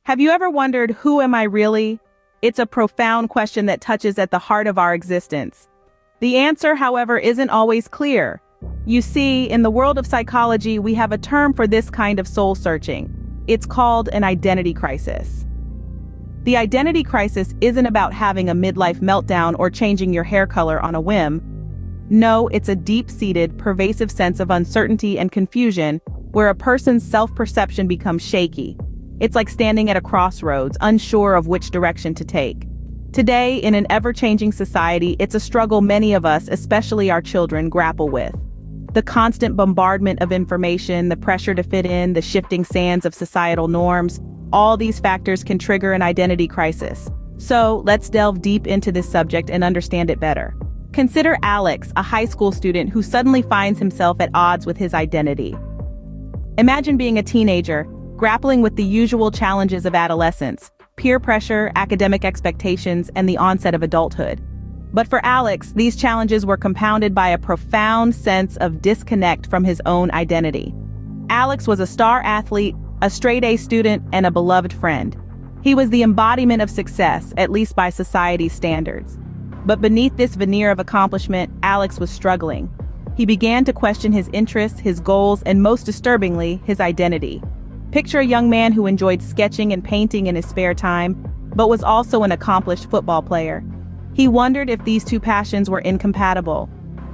Have you ever wondered, who am I really? It's a profound question that touches at the heart of our existence. The answer, however, isn't always clear. You see, in the world of psychology, we have a term for this kind of soul-searching. It's called an identity crisis. The identity crisis isn't about having a midlife meltdown or changing your hair color on a whim. No, it's a deep-seated, pervasive sense of uncertainty and confusion where a person's self-perception becomes shaky. It's like standing at a crossroads, unsure of which direction to take. Today, in an ever-changing society, it's a struggle many of us, especially our children, grapple with. The constant bombardment of information, the pressure to fit in, the shifting sands of societal norms, all these factors can trigger an identity crisis. So, let's delve deep into this subject and understand it better. Consider Alex, a high school student who suddenly finds himself at odds with his identity. Imagine being a teenager, grappling with the usual challenges of adolescence, peer pressure, academic expectations, and the onset of adulthood. But for Alex, these challenges were compounded by a profound sense of disconnect from his own identity. Alex was a star athlete, a straight-A student, and a beloved friend. He was the embodiment of success, at least by society's standards. But beneath this veneer of accomplishment, Alex was struggling. He began to question his interests, his goals, and most disturbingly, his identity. Picture a young man who enjoyed sketching and painting in his spare time, but was also an accomplished football player. He wondered if these two passions were incompatible.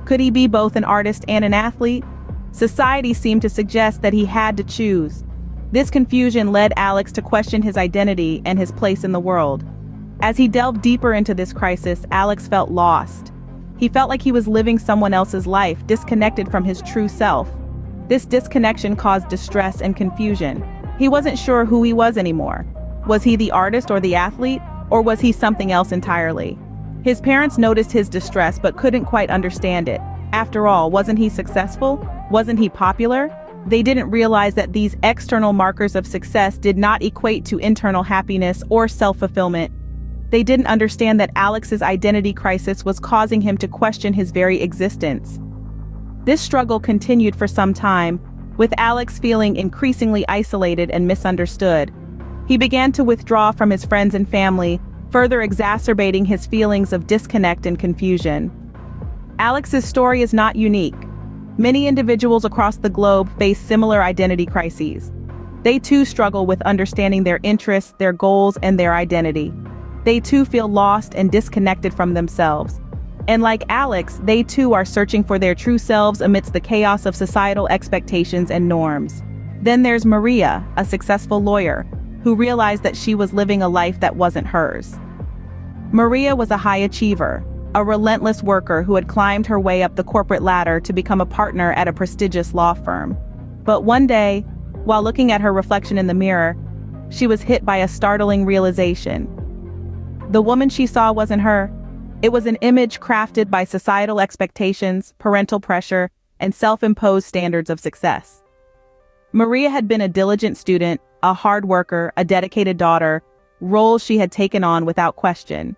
Could he be both an artist and an athlete? Society seemed to suggest that he had to choose. This confusion led Alex to question his identity and his place in the world. As he delved deeper into this crisis, Alex felt lost. He felt like he was living someone else's life, disconnected from his true self. This disconnection caused distress and confusion. He wasn't sure who he was anymore. Was he the artist or the athlete, or was he something else entirely? His parents noticed his distress but couldn't quite understand it. After all, wasn't he successful? Wasn't he popular? They didn't realize that these external markers of success did not equate to internal happiness or self-fulfillment. They didn't understand that Alex's identity crisis was causing him to question his very existence. This struggle continued for some time, with Alex feeling increasingly isolated and misunderstood. He began to withdraw from his friends and family, further exacerbating his feelings of disconnect and confusion. Alex's story is not unique. Many individuals across the globe face similar identity crises. They too struggle with understanding their interests, their goals, and their identity. They too feel lost and disconnected from themselves. And like Alex, they too are searching for their true selves amidst the chaos of societal expectations and norms. Then there's Maria, a successful lawyer, who realized that she was living a life that wasn't hers. Maria was a high achiever, a relentless worker who had climbed her way up the corporate ladder to become a partner at a prestigious law firm. But one day, while looking at her reflection in the mirror, she was hit by a startling realization. The woman she saw wasn't her. It was an image crafted by societal expectations, parental pressure, and self-imposed standards of success. Maria had been a diligent student, a hard worker, a dedicated daughter, roles she had taken on without question.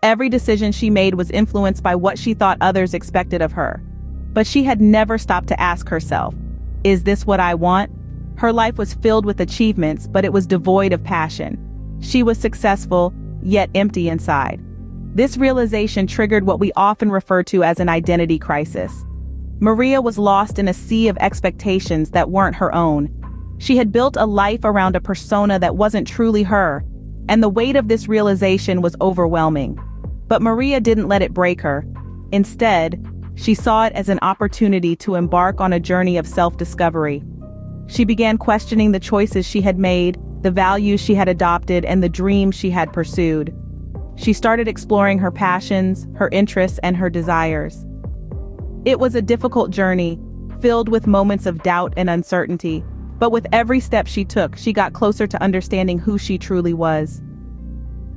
Every decision she made was influenced by what she thought others expected of her. But she had never stopped to ask herself, is this what I want? Her life was filled with achievements, but it was devoid of passion. She was successful, yet empty inside. This realization triggered what we often refer to as an identity crisis. Maria was lost in a sea of expectations that weren't her own. She had built a life around a persona that wasn't truly her, and the weight of this realization was overwhelming. But Maria didn't let it break her. Instead, she saw it as an opportunity to embark on a journey of self-discovery. She began questioning the choices she had made, the values she had adopted, and the dreams she had pursued. She started exploring her passions, her interests, and her desires. It was a difficult journey, filled with moments of doubt and uncertainty, but with every step she took, she got closer to understanding who she truly was.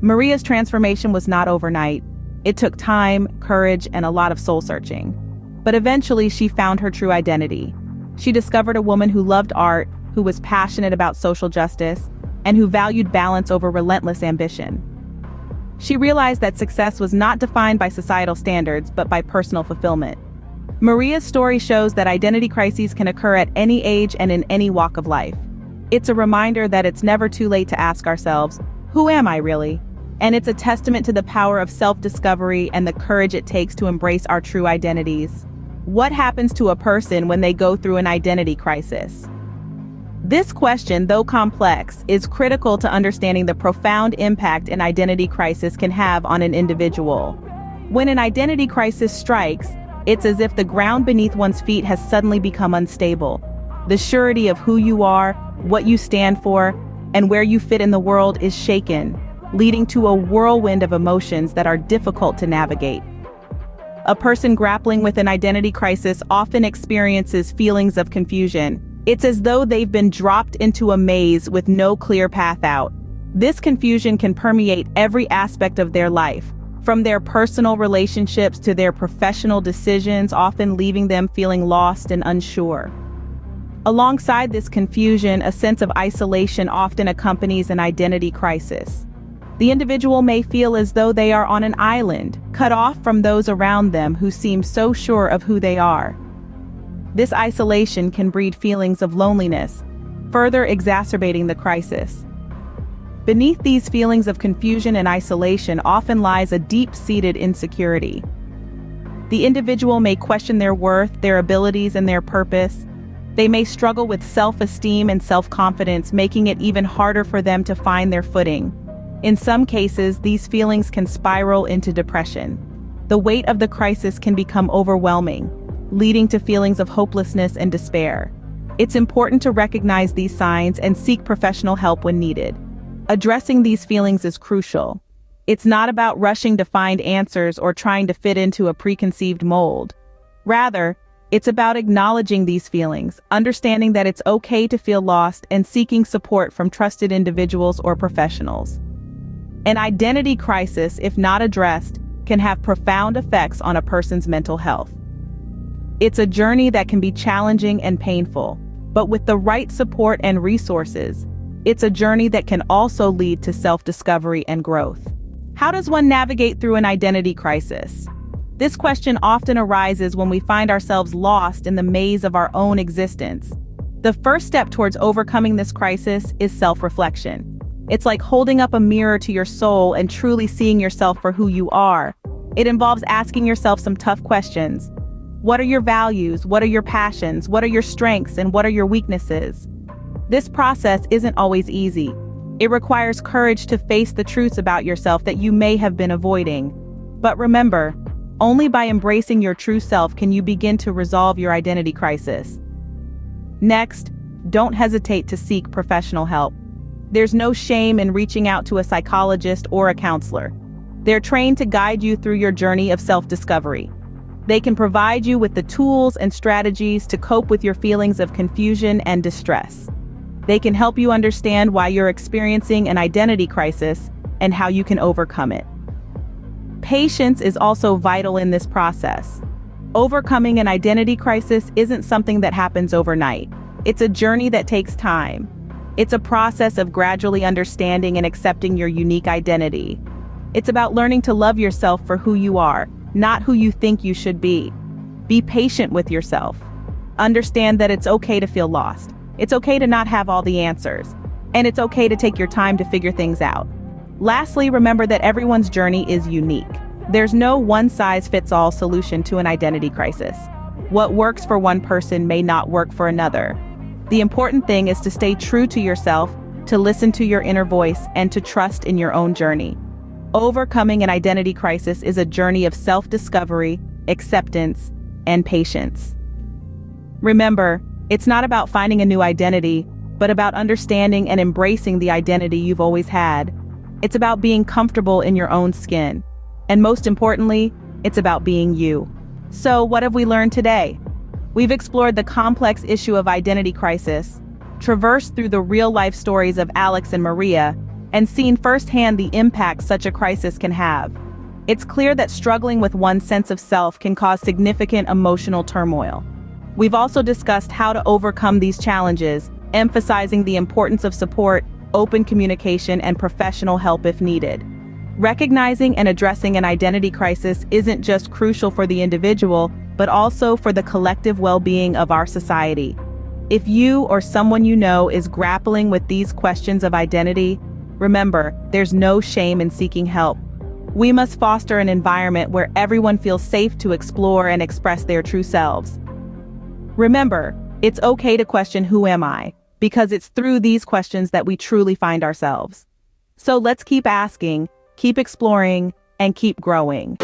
Maria's transformation was not overnight. It took time, courage, and a lot of soul-searching. But eventually, she found her true identity. She discovered a woman who loved art, who was passionate about social justice, and who valued balance over relentless ambition. She realized that success was not defined by societal standards, but by personal fulfillment. Maria's story shows that identity crises can occur at any age and in any walk of life. It's a reminder that it's never too late to ask ourselves, who am I really? And it's a testament to the power of self-discovery and the courage it takes to embrace our true identities. What happens to a person when they go through an identity crisis? This question, though complex, is critical to understanding the profound impact an identity crisis can have on an individual. When an identity crisis strikes, it's as if the ground beneath one's feet has suddenly become unstable. The surety of who you are, what you stand for, and where you fit in the world is shaken, leading to a whirlwind of emotions that are difficult to navigate. A person grappling with an identity crisis often experiences feelings of confusion. It's as though they've been dropped into a maze with no clear path out. This confusion can permeate every aspect of their life, from their personal relationships to their professional decisions, often leaving them feeling lost and unsure. Alongside this confusion, a sense of isolation often accompanies an identity crisis. The individual may feel as though they are on an island, cut off from those around them who seem so sure of who they are. This isolation can breed feelings of loneliness, further exacerbating the crisis. Beneath these feelings of confusion and isolation often lies a deep-seated insecurity. The individual may question their worth, their abilities, and their purpose. They may struggle with self-esteem and self-confidence, making it even harder for them to find their footing. In some cases, these feelings can spiral into depression. The weight of the crisis can become overwhelming, leading to feelings of hopelessness and despair. It's important to recognize these signs and seek professional help when needed. Addressing these feelings is crucial. It's not about rushing to find answers or trying to fit into a preconceived mold. Rather, it's about acknowledging these feelings, understanding that it's okay to feel lost, and seeking support from trusted individuals or professionals. An identity crisis, if not addressed, can have profound effects on a person's mental health. It's a journey that can be challenging and painful, but with the right support and resources, it's a journey that can also lead to self-discovery and growth. How does one navigate through an identity crisis? This question often arises when we find ourselves lost in the maze of our own existence. The first step towards overcoming this crisis is self-reflection. It's like holding up a mirror to your soul and truly seeing yourself for who you are. It involves asking yourself some tough questions. What are your values? What are your passions? What are your strengths? And what are your weaknesses? This process isn't always easy. It requires courage to face the truths about yourself that you may have been avoiding. But remember, only by embracing your true self can you begin to resolve your identity crisis. Next, don't hesitate to seek professional help. There's no shame in reaching out to a psychologist or a counselor. They're trained to guide you through your journey of self-discovery. They can provide you with the tools and strategies to cope with your feelings of confusion and distress. They can help you understand why you're experiencing an identity crisis and how you can overcome it. Patience is also vital in this process. Overcoming an identity crisis isn't something that happens overnight. It's a journey that takes time. It's a process of gradually understanding and accepting your unique identity. It's about learning to love yourself for who you are, not who you think you should be. Be patient with yourself. Understand that it's okay to feel lost. It's okay to not have all the answers. And it's okay to take your time to figure things out. Lastly, remember that everyone's journey is unique. There's no one-size-fits-all solution to an identity crisis. What works for one person may not work for another. The important thing is to stay true to yourself, to listen to your inner voice, and to trust in your own journey. Overcoming an identity crisis is a journey of self-discovery, acceptance, and patience. Remember, it's not about finding a new identity, but about understanding and embracing the identity you've always had. It's about being comfortable in your own skin. And most importantly, it's about being you. So, what have we learned today? We've explored the complex issue of identity crisis, traversed through the real-life stories of Alex and Maria, and seen firsthand the impact such a crisis can have. It's clear that struggling with one's sense of self can cause significant emotional turmoil. We've also discussed how to overcome these challenges, emphasizing the importance of support, open communication, and professional help if needed. Recognizing and addressing an identity crisis isn't just crucial for the individual, but also for the collective well-being of our society. If you or someone you know is grappling with these questions of identity, remember, there's no shame in seeking help. We must foster an environment where everyone feels safe to explore and express their true selves. Remember, it's okay to question who am I, because it's through these questions that we truly find ourselves. So let's keep asking, keep exploring, and keep growing.